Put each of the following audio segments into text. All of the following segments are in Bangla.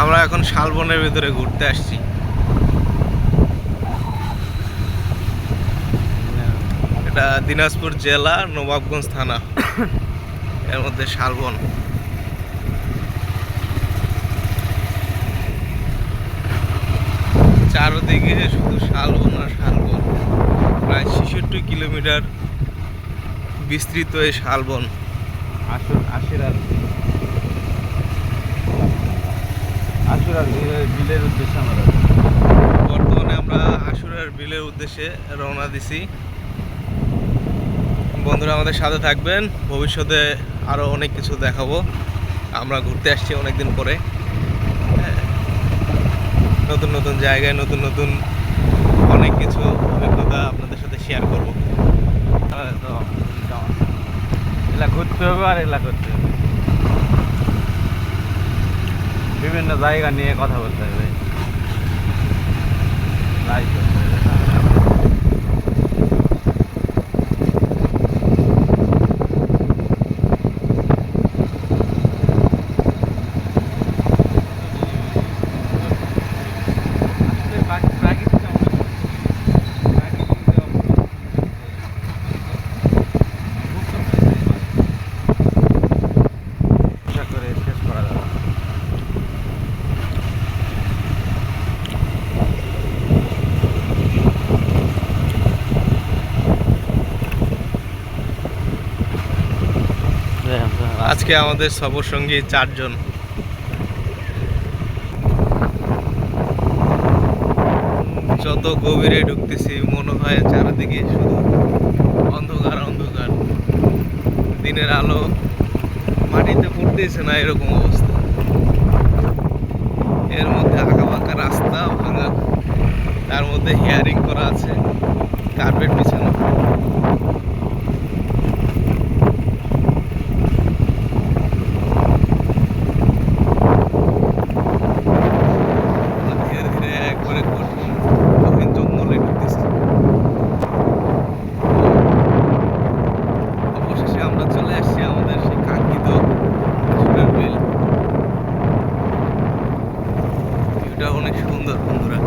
আমরা এখন শালবনের ভিতরে ঘুরতে আসছি। এটা দিনাজপুর জেলা, নবাবগঞ্জ থানা, এর মধ্যে শালবন। চারদিকে শুধু শালবন আর শালবন। প্রায় 66 কিলোমিটার বিস্তৃত এই শালবন। বিলের উদ্দেশ্যে আমরা বর্তমানে আমরা আশুরার বিলের উদ্দেশ্যে রওনা দিছি। বন্ধুরা আমাদের সাথে থাকবেন, ভবিষ্যতে আরও অনেক কিছু দেখাবো। আমরা ঘুরতে আসছি অনেকদিন পরে, নতুন নতুন জায়গায় নতুন নতুন অনেক কিছু অভিজ্ঞতা আপনাদের সাথে শেয়ার করবো। এগুলা ঘুরতে হবে আর এগুলা করতে হবে, বিভিন্ন জায়গা নিয়ে কথা বলতে হবে, লাইক করতে হবে। আজকে আমাদের সফর সঙ্গী 4 জন। যত গভীরে ঢুকতেছি মনে হয় চারিদিকে শুধু অন্ধকার অন্ধকার, দিনের আলো মাটিতে পড়তেছে না, এরকম অবস্থা। এর মধ্যে আঁকাবাঁকা রাস্তা ভাঙা, তার মধ্যে হেয়ারিং করা আছে, কার্পেট বিছানো। ধীরে ধীরে একবারে কঠিন জঙ্গলে ঢুকতেছি। অবশেষে আমরা চলে আসছি আমাদের সেই কাঙ্ক্ষিত আশুরার বিল। ভিউটা অনেক সুন্দর বন্ধুরা।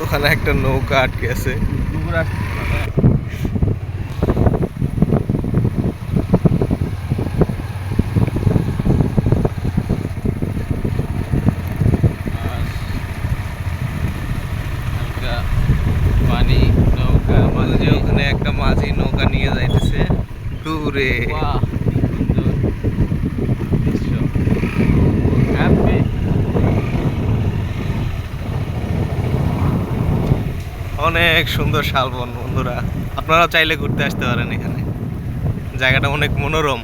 ওখানে একটা নৌকা আটকে আছে। পানি নৌকা যে ওখানে একটা মাঝি নৌকা নিয়ে যাইতেছে দূরে। অনেক সুন্দর শালবন বন্ধুরা, আপনারা চাইলে ঘুরতে আসতে পারেন এখানে। জায়গাটা অনেক মনোরম।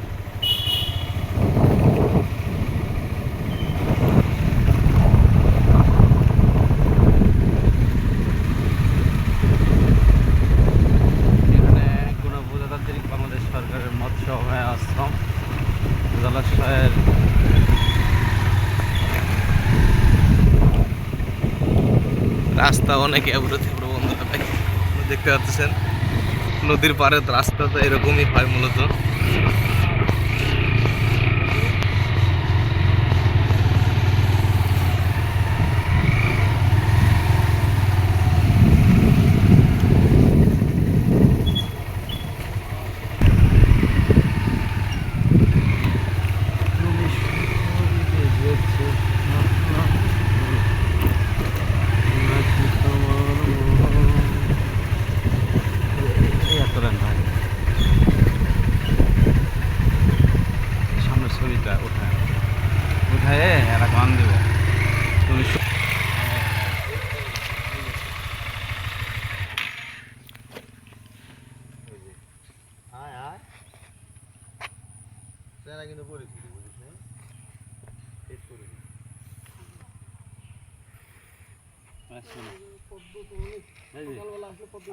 এখানে কোনো প্রজাতান্ত্রিক বাংলাদেশ সরকারের মৎস্য অভয় আশ্রম জলাশয়ের রাস্তা অনেক এবড়ো থেবড়ো বন্ধুরা, ভাই দেখতে পাচ্ছেন নদীর পাড়ের রাস্তা তো এরকমই হয় মূলত।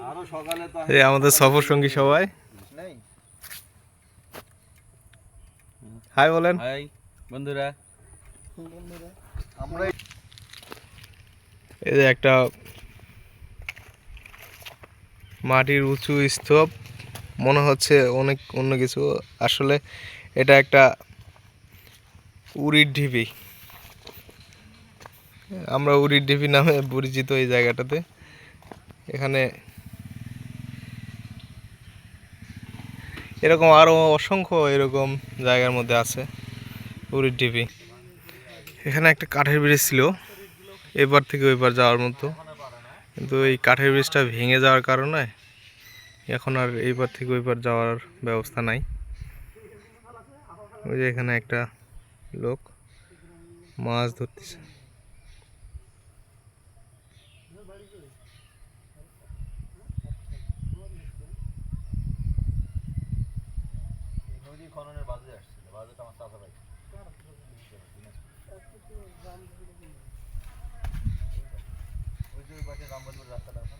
আরো সকালে তো এই আমাদের সফর সঙ্গী সবাই হাই বলেন। হাই বন্ধুরা, এই যে একটা মাটির উঁচু স্তূপ, মনে হচ্ছে অনেক অন্য কিছু, আসলে এটা একটা উরির ঢিপি। আমরা উরির ঢিপি নামে পরিচিত এই জায়গাটাতে। এখানে এরকম আরো অসংখ্য এরকম জায়গার মধ্যে আছে উরির ঢিপি। এখানে একটা কাঠের ব্রিজ ছিল এপার থেকে ওইপার যাওয়ার মতো, কিন্তু এই কাঠের ব্রিজটা ভেঙে যাওয়ার কারণে এখন আর এইপার থেকে ওইপার যাওয়ার ব্যবস্থা নাই। ওই যে এখানে একটা লোক মাছ ধরতেছে। নদী খননের বাজে আসছিল, বাজেটা আমার চাচা ভাই। ওই যে ওই পাশে রামবাদপুর রাস্তাটা আছে না?